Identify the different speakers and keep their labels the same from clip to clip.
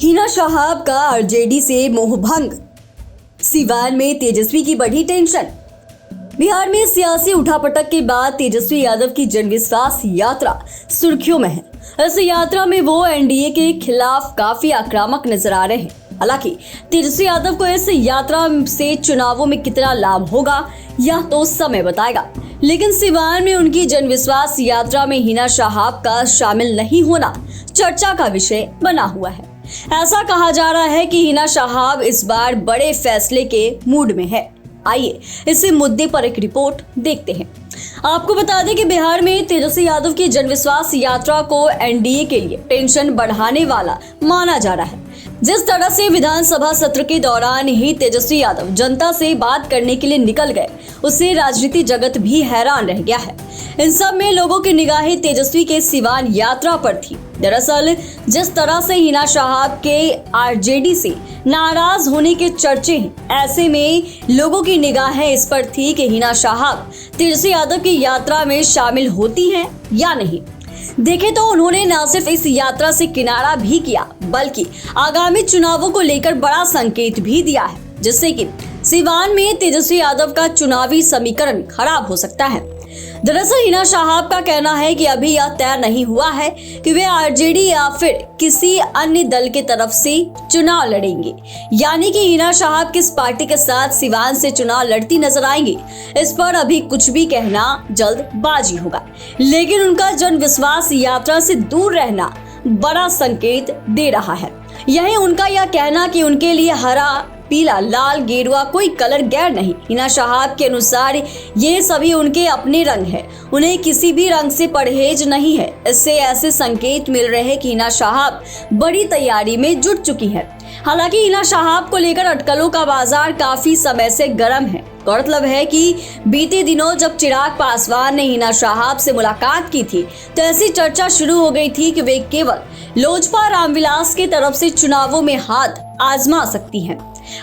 Speaker 1: हिना शहाब का आरजेडी से मोहभंग, सिवान में तेजस्वी की बढ़ी टेंशन। बिहार में सियासी उठापटक के बाद तेजस्वी यादव की जनविश्वास यात्रा सुर्खियों में है। इस यात्रा में वो एनडीए के खिलाफ काफी आक्रामक नजर आ रहे हैं। हालांकि तेजस्वी यादव को इस यात्रा से चुनावों में कितना लाभ होगा यह तो समय बताएगा, लेकिन सिवान में उनकी जनविश्वास यात्रा में हिना शहाब का शामिल नहीं होना चर्चा का विषय बना हुआ है। ऐसा कहा जा रहा है कि हिना शहाब इस बार बड़े फैसले के मूड में है। आइए इसी मुद्दे पर एक रिपोर्ट देखते हैं। आपको बता दें कि बिहार में तेजस्वी यादव की जनविश्वास यात्रा को एनडीए के लिए टेंशन बढ़ाने वाला माना जा रहा है। जिस तरह से विधानसभा सत्र के दौरान ही तेजस्वी यादव जनता से बात करने के लिए निकल गए, उससे राजनीति जगत भी हैरान रह गया है। इन सब में लोगों की निगाहें तेजस्वी के सिवान यात्रा पर थी। दरअसल जिस तरह से हिना शहाब के आरजेडी से नाराज होने के चर्चे हैं, ऐसे में लोगों की निगाहें इस पर थी कि हिना शहाब तेजस्वी यादव की यात्रा में शामिल होती हैं या नहीं। देखे तो उन्होंने न सिर्फ इस यात्रा से किनारा भी किया, बल्कि आगामी चुनावों को लेकर बड़ा संकेत भी दिया है, जिससे कि सिवान में तेजस्वी यादव का चुनावी समीकरण खराब हो सकता है। दरअसल हिना शहाब का कहना है कि अभी यह तय नहीं हुआ है कि वे आरजेडी या फिर किसी अन्य दल के तरफ से चुनाव लड़ेंगे, यानी कि हिना शहाब किस पार्टी के साथ सिवान से चुनाव लड़ती नजर आएंगी, इस पर अभी कुछ भी कहना जल्दबाजी होगा। लेकिन उनका जनविश्वास यात्रा से दूर रहना बड़ा संकेत दे रहा है। यही उनका यह कहना कि उनके लिए हरा, पीला, लाल, गेरुआ कोई कलर गैर नहीं। हिना शहाब के अनुसार ये सभी उनके अपने रंग हैं, उन्हें किसी भी रंग से परहेज नहीं है। इससे ऐसे संकेत मिल रहे हैं कि हिना शहाब बड़ी तैयारी में जुट चुकी है। हालांकि हिना शहाब को लेकर अटकलों का बाजार काफी समय से गर्म है। गौरतलब है कि बीते दिनों जब चिराग पासवान ने हिना शहाब से मुलाकात की थी, तो ऐसी चर्चा शुरू हो गई थी कि वे केवल लोजपा रामविलास की तरफ से चुनावों में हाथ आजमा सकती हैं।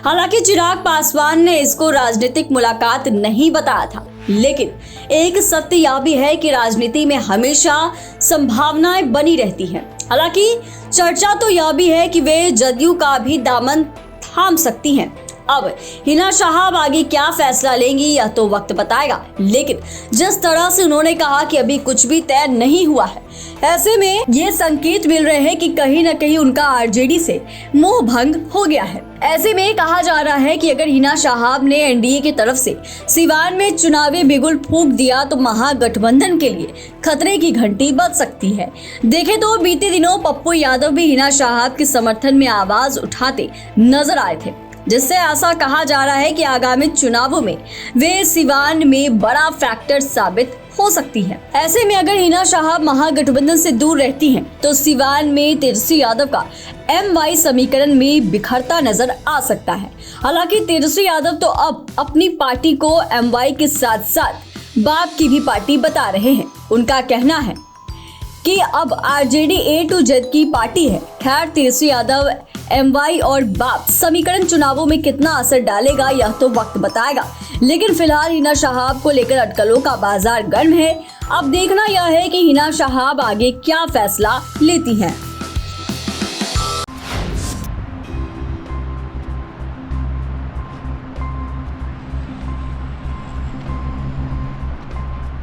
Speaker 1: हालांकि चिराग पासवान ने इसको राजनीतिक मुलाकात नहीं बताया था, लेकिन एक सत्य यह भी है कि राजनीति में हमेशा संभावनाएं बनी रहती हैं। हालांकि चर्चा तो यह भी है कि वे जदयू का भी दामन थाम सकती हैं। अब हिना शहाब आगे क्या फैसला लेंगी यह तो वक्त बताएगा, लेकिन जिस तरह से उन्होंने कहा कि अभी कुछ भी तय नहीं हुआ है, ऐसे में ये संकेत मिल रहे हैं कि कहीं न कहीं उनका आरजेडी से मोह भंग हो गया है। ऐसे में कहा जा रहा है कि अगर हिना शहाब ने एनडीए की तरफ से सिवान में चुनावी बिगुल फूंक दिया तो महागठबंधन के लिए खतरे की घंटी बज सकती है। देखे तो बीते दिनों पप्पू यादव भी हिना शहाब के समर्थन में आवाज उठाते नजर आए थे, जिससे ऐसा कहा जा रहा है कि आगामी चुनावों में वे सिवान में बड़ा फैक्टर साबित हो सकती है। ऐसे में अगर हिना शहाब महागठबंधन से दूर रहती हैं, तो सिवान में तेजस्वी यादव का एमवाई समीकरण में बिखरता नजर आ सकता है। हालांकि तेजस्वी यादव तो अब अपनी पार्टी को एमवाई के साथ साथ बाप की भी पार्टी बता रहे हैं। उनका कहना है कि अब आरजेडी ए टू जेड की पार्टी है। खैर, तेजस्वी यादव, एमवाई और बाप समीकरण चुनावों में कितना असर डालेगा यह तो वक्त बताएगा, लेकिन फिलहाल हिना शहाब को लेकर अटकलों का बाजार गर्म है। अब देखना यह है कि हिना शहाब आगे क्या फैसला लेती हैं।